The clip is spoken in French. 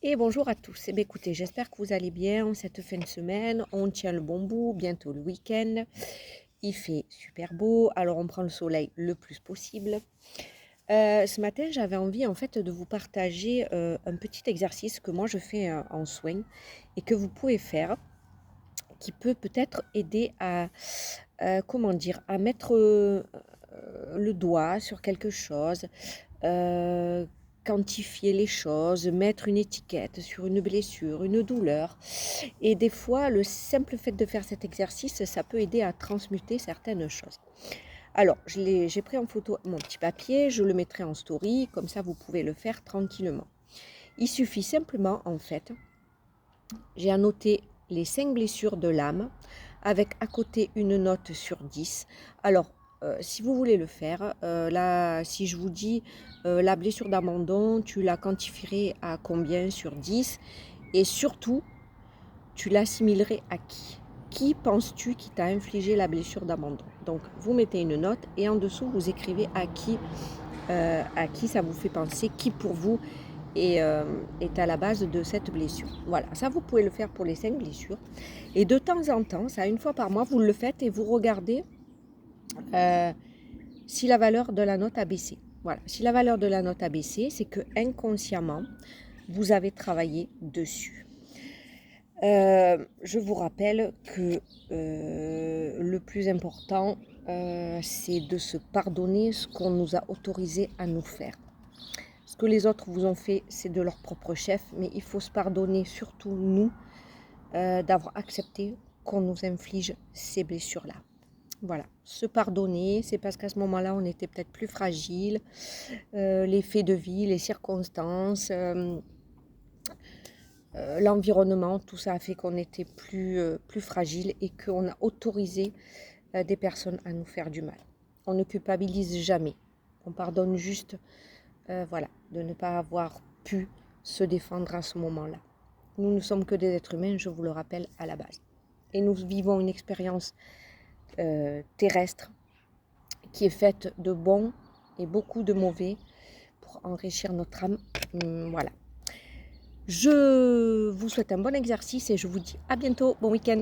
Et bonjour à tous. Eh bien, écoutez, j'espère que vous allez bien cette fin de semaine. On tient le bon bout, bientôt le week-end. Il fait super beau, alors on prend le soleil le plus possible. Ce matin, j'avais envie en fait de vous partager un petit exercice que moi je fais en soins et que vous pouvez faire, qui peut peut-être aider à, comment dire, à mettre le doigt sur quelque chose, heu, quantifier les choses, mettre une étiquette sur une blessure, une douleur et des fois, le simple fait de faire cet exercice, ça peut aider à transmuter certaines choses. Alors, j'ai pris en photo mon petit papier, je le mettrai en story, comme ça vous pouvez le faire tranquillement. Il suffit simplement, en fait, j'ai annoté les 5 blessures de l'âme avec à côté une note sur 10. Alors, si vous voulez le faire, là, si je vous dis la blessure d'abandon, tu la quantifierais à combien sur 10? Et surtout, tu l'assimilerais à qui? Qui penses-tu qui t'a infligé la blessure d'abandon? Donc, vous mettez une note et en dessous, vous écrivez à qui ça vous fait penser, qui pour vous est à la base de cette blessure. Voilà, ça vous pouvez le faire pour les 5 blessures. Et de temps en temps, ça une fois par mois, vous le faites et vous regardez euh, si la valeur de la note a baissé. Voilà, si la valeur de la note a baissé, c'est que inconsciemment, vous avez travaillé dessus. Je vous rappelle que le plus important, c'est de se pardonner ce qu'on nous a autorisé à nous faire. Ce que les autres vous ont fait, c'est de leur propre chef, mais il faut se pardonner, surtout nous, d'avoir accepté qu'on nous inflige ces blessures-là. Voilà, se pardonner, c'est parce qu'à ce moment-là, on était peut-être plus fragile, les faits de vie, les circonstances, l'environnement, tout ça a fait qu'on était plus fragile et qu'on a autorisé des personnes à nous faire du mal. On ne culpabilise jamais, on pardonne juste, voilà, de ne pas avoir pu se défendre à ce moment-là. Nous ne sommes que des êtres humains, je vous le rappelle à la base. Et nous vivons une expérience terrestre qui est faite de bons et beaucoup de mauvais pour enrichir notre âme. Voilà. Je vous souhaite un bon exercice et je vous dis à bientôt. Bon week-end.